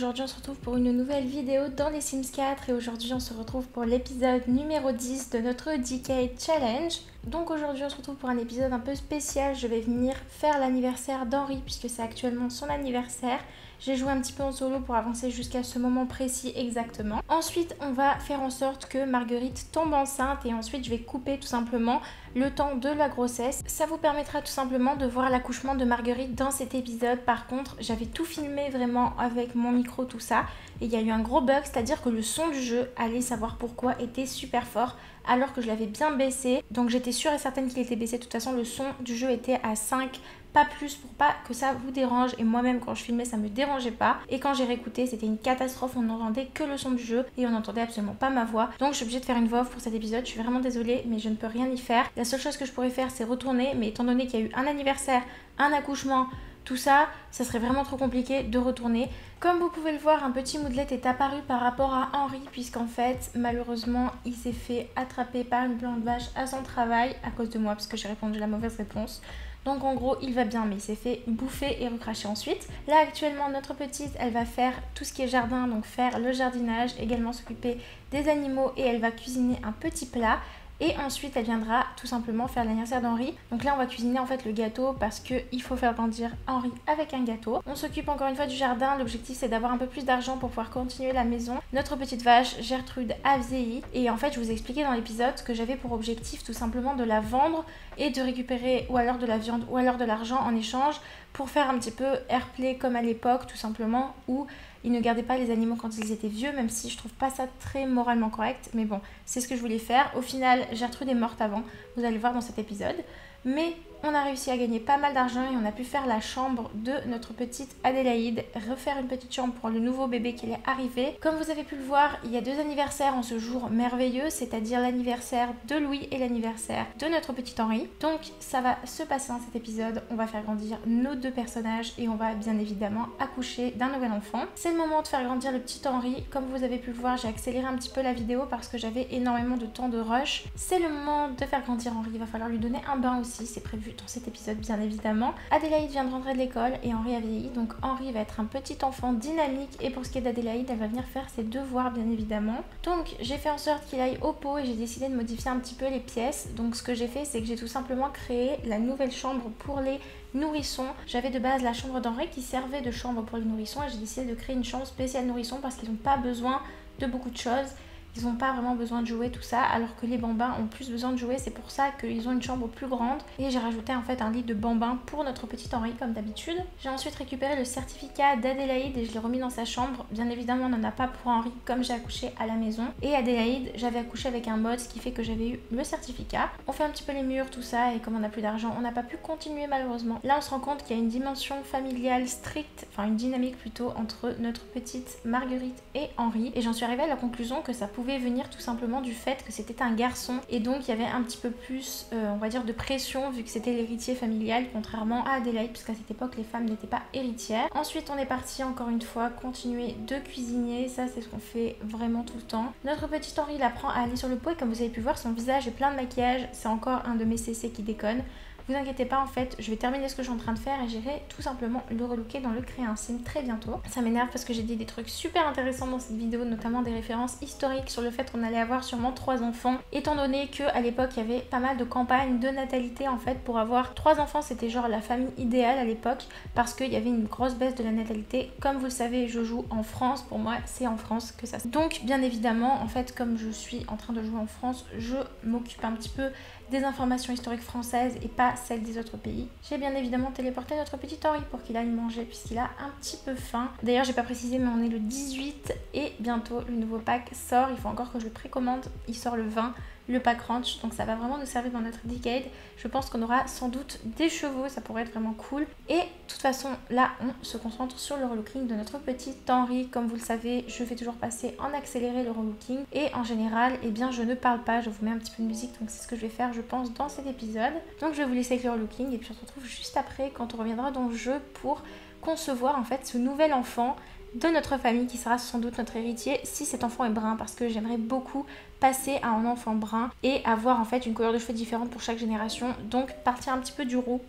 aujourd'hui on se retrouve pour une nouvelle vidéo dans les Sims 4 et aujourd'hui on se retrouve pour l'épisode numéro 10 de notre Decade Challenge. Donc aujourd'hui on se retrouve pour un épisode un peu spécial, je vais venir faire l'anniversaire d'Henri puisque c'est actuellement son anniversaire. J'ai joué un petit peu en solo pour avancer jusqu'à ce moment précis exactement. Ensuite on va faire en sorte que Marguerite tombe enceinte et ensuite je vais couper tout simplement le temps de la grossesse. Ça vous permettra tout simplement de voir l'accouchement de Marguerite dans cet épisode. Par contre j'avais tout filmé vraiment avec mon micro tout ça et il y a eu un gros bug, c'est à dire que le son du jeu, allez savoir pourquoi, était super fort alors que je l'avais bien baissé. Donc j'étais sûre et certaine qu'il était baissé. De toute façon le son du jeu était à 5, pas plus, pour pas que ça vous dérange. Et moi-même quand je filmais ça me dérangeait pas. Et quand j'ai réécouté c'était une catastrophe, on n'entendait que le son du jeu et on n'entendait absolument pas ma voix. Donc je suis obligée de faire une voix off pour cet épisode, je suis vraiment désolée mais je ne peux rien y faire. La seule chose que je pourrais faire c'est retourner, mais étant donné qu'il y a eu un anniversaire, un accouchement, tout ça, ça serait vraiment trop compliqué de retourner. Comme vous pouvez le voir, un petit moodlet est apparu par rapport à Henri puisqu'en fait, malheureusement, il s'est fait attraper par une blanche vache à son travail à cause de moi parce que j'ai répondu la mauvaise réponse. Donc en gros, il va bien mais il s'est fait bouffer et recracher ensuite. Là actuellement, notre petite, elle va faire tout ce qui est jardin, donc faire le jardinage, également s'occuper des animaux et elle va cuisiner un petit plat. Et ensuite elle viendra tout simplement faire l'anniversaire d'Henri. Donc là on va cuisiner en fait le gâteau parce qu'il faut faire grandir Henri avec un gâteau. On s'occupe encore une fois du jardin, l'objectif c'est d'avoir un peu plus d'argent pour pouvoir continuer la maison. Notre petite vache Gertrude a vieilli et en fait je vous ai expliqué dans l'épisode que j'avais pour objectif tout simplement de la vendre et de récupérer ou alors de la viande ou alors de l'argent en échange pour faire un petit peu airplay comme à l'époque tout simplement, où ils ne gardaient pas les animaux quand ils étaient vieux, même si je trouve pas ça très moralement correct. Mais bon, c'est ce que je voulais faire. Au final, Gertrude est morte avant, vous allez le voir dans cet épisode. Mais on a réussi à gagner pas mal d'argent et on a pu faire la chambre de notre petite Adélaïde, refaire une petite chambre pour le nouveau bébé qui est arrivé. Comme vous avez pu le voir, il y a 2 anniversaires en ce jour merveilleux, c'est-à-dire l'anniversaire de Louis et l'anniversaire de notre petit Henri. Donc ça va se passer dans cet épisode, on va faire grandir nos 2 personnages et on va bien évidemment accoucher d'un nouvel enfant. C'est le moment de faire grandir le petit Henri. Comme vous avez pu le voir, j'ai accéléré un petit peu la vidéo parce que j'avais énormément de temps de rush. C'est le moment de faire grandir Henri, il va falloir lui donner un bain aussi, c'est prévu dans cet épisode bien évidemment. Adélaïde vient de rentrer de l'école et Henri a vieilli, donc Henri va être un petit enfant dynamique et pour ce qui est d'Adélaïde, elle va venir faire ses devoirs bien évidemment. Donc j'ai fait en sorte qu'il aille au pot et j'ai décidé de modifier un petit peu les pièces. Donc ce que j'ai fait c'est que j'ai tout simplement créé la nouvelle chambre pour les nourrissons. J'avais de base la chambre d'Henri qui servait de chambre pour les nourrissons et j'ai décidé de créer une chambre spéciale nourrissons parce qu'ils n'ont pas besoin de beaucoup de choses. Ils n'ont pas vraiment besoin de jouer tout ça, alors que les bambins ont plus besoin de jouer. C'est pour ça qu'ils ont une chambre plus grande. Et j'ai rajouté en fait un lit de bambins pour notre petit Henri comme d'habitude. J'ai ensuite récupéré le certificat d'Adélaïde et je l'ai remis dans sa chambre. Bien évidemment, on n'en a pas pour Henri comme j'ai accouché à la maison. Et Adélaïde, j'avais accouché avec un mod, ce qui fait que j'avais eu le certificat. On fait un petit peu les murs, tout ça, et comme on n'a plus d'argent, on n'a pas pu continuer malheureusement. Là, on se rend compte qu'il y a une dimension familiale stricte, enfin une dynamique plutôt, entre notre petite Marguerite et Henri. Et j'en suis arrivée à la conclusion que ça pouvait venir tout simplement du fait que c'était un garçon et donc il y avait un petit peu plus on va dire de pression vu que c'était l'héritier familial, contrairement à Adélaïde puisqu'à cette époque les femmes n'étaient pas héritières. Ensuite on est parti encore une fois continuer de cuisiner, ça c'est ce qu'on fait vraiment tout le temps. Notre petit Henri il apprend à aller sur le pot et comme vous avez pu voir son visage est plein de maquillage, c'est encore un de mes CC qui déconne. Vous inquiétez pas, en fait, je vais terminer ce que je suis en train de faire et j'irai tout simplement le relooker dans le Créer un Sim très bientôt. Ça m'énerve parce que j'ai dit des trucs super intéressants dans cette vidéo, notamment des références historiques sur le fait qu'on allait avoir sûrement 3 enfants, étant donné qu'à l'époque, il y avait pas mal de campagnes de natalité en fait. Pour avoir 3 enfants, c'était genre la famille idéale à l'époque parce qu'il y avait une grosse baisse de la natalité. Comme vous le savez, je joue en France, pour moi, c'est en France que ça se... Donc, bien évidemment, en fait, comme je suis en train de jouer en France, je m'occupe un petit peu des informations historiques françaises et pas celles des autres pays. J'ai bien évidemment téléporté notre petit Henri pour qu'il aille manger puisqu'il a un petit peu faim. D'ailleurs j'ai pas précisé mais on est le 18 et bientôt le nouveau pack sort, il faut encore que je le précommande, il sort le 20. Le pack ranch, donc ça va vraiment nous servir dans notre decade. Je pense qu'on aura sans doute des chevaux, ça pourrait être vraiment cool. Et de toute façon là on se concentre sur le relooking de notre petit Henri. Comme vous le savez, je fais toujours passer en accéléré le relooking et en général eh bien je ne parle pas, je vous mets un petit peu de musique, donc c'est ce que je vais faire je pense dans cet épisode. Donc je vais vous laisser avec le relooking et puis on se retrouve juste après quand on reviendra dans le jeu pour concevoir en fait ce nouvel enfant de notre famille qui sera sans doute notre héritier si cet enfant est brun, parce que j'aimerais beaucoup passer à un enfant brun et avoir en fait une couleur de cheveux différente pour chaque génération, donc partir un petit peu du roux.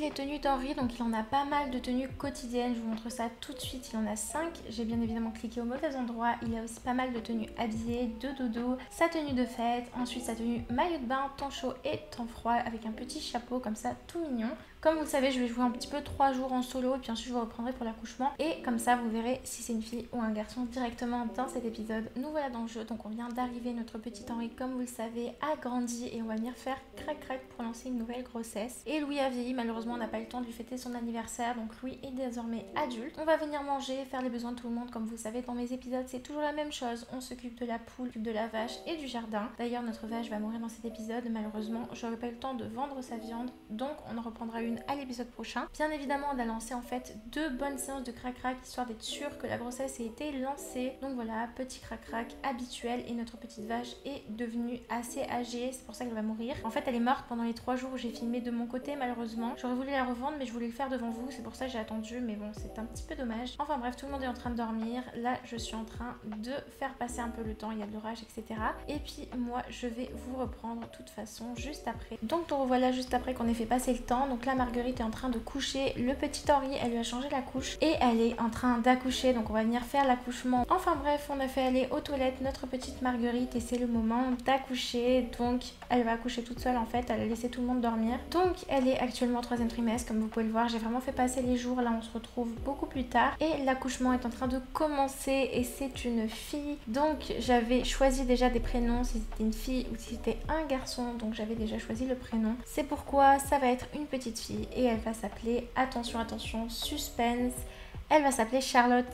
les tenues d'Henri, donc il en a pas mal de tenues quotidiennes, je vous montre ça tout de suite, il en a 5. J'ai bien évidemment cliqué au mauvais endroit. Il a aussi pas mal de tenues habillées, de dodo, sa tenue de fête, ensuite sa tenue maillot de bain, temps chaud et temps froid avec un petit chapeau comme ça tout mignon. Comme vous le savez, je vais jouer un petit peu 3 jours en solo et puis ensuite je vous reprendrai pour l'accouchement. Et comme ça, vous verrez si c'est une fille ou un garçon directement dans cet épisode. Nous voilà dans le jeu, donc on vient d'arriver, notre petit Henri, comme vous le savez, a grandi et on va venir faire crac-crac pour lancer une nouvelle grossesse. Et Louis a vieilli, malheureusement on n'a pas eu le temps de lui fêter son anniversaire, donc Louis est désormais adulte. On va venir manger, faire les besoins de tout le monde, comme vous le savez dans mes épisodes c'est toujours la même chose. On s'occupe de la poule, de la vache et du jardin. D'ailleurs notre vache va mourir dans cet épisode, malheureusement j'aurais pas eu le temps de vendre sa viande, donc on en reprendra une à l'épisode prochain. Bien évidemment on a lancé en fait 2 bonnes séances de crac-crac histoire d'être sûr que la grossesse ait été lancée. Donc voilà, petit crac-crac habituel et notre petite vache est devenue assez âgée, c'est pour ça qu'elle va mourir. En fait elle est morte pendant les 3 jours où j'ai filmé de mon côté malheureusement. J'aurais voulu la revendre mais je voulais le faire devant vous, c'est pour ça que j'ai attendu, mais bon c'est un petit peu dommage. Enfin bref, tout le monde est en train de dormir. Là je suis en train de faire passer un peu le temps, il y a de l'orage etc. Et puis moi je vais vous reprendre de toute façon juste après. Donc te revoilà juste après qu'on ait fait passer le temps. Donc là Marguerite est en train de coucher le petit Henri, elle lui a changé la couche et elle est en train d'accoucher, donc on va venir faire l'accouchement. Enfin bref, on a fait aller aux toilettes notre petite Marguerite et c'est le moment d'accoucher. Donc elle va accoucher toute seule en fait, elle a laissé tout le monde dormir. Donc elle est actuellement au 3e trimestre comme vous pouvez le voir, j'ai vraiment fait passer les jours, là on se retrouve beaucoup plus tard et l'accouchement est en train de commencer et c'est une fille. Donc j'avais choisi déjà des prénoms si c'était une fille ou si c'était un garçon, donc j'avais déjà choisi le prénom. C'est pourquoi ça va être une petite fille et elle va s'appeler, attention attention, suspense, elle va s'appeler Charlotte.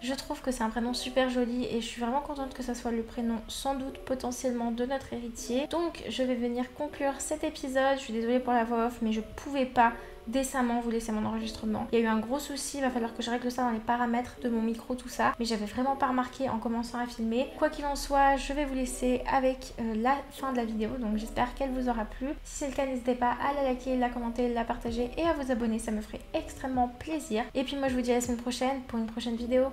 Je trouve que c'est un prénom super joli et je suis vraiment contente que ça soit le prénom sans doute potentiellement de notre héritier. Donc je vais venir conclure cet épisode, je suis désolée pour la voix off mais je pouvais pas décemment vous laisser mon enregistrement. Il y a eu un gros souci, il va falloir que je règle ça dans les paramètres de mon micro, tout ça. Mais j'avais vraiment pas remarqué en commençant à filmer. Quoi qu'il en soit, je vais vous laisser avec la fin de la vidéo. Donc j'espère qu'elle vous aura plu. Si c'est le cas, n'hésitez pas à la liker, la commenter, la partager et à vous abonner. Ça me ferait extrêmement plaisir. Et puis moi je vous dis à la semaine prochaine pour une prochaine vidéo.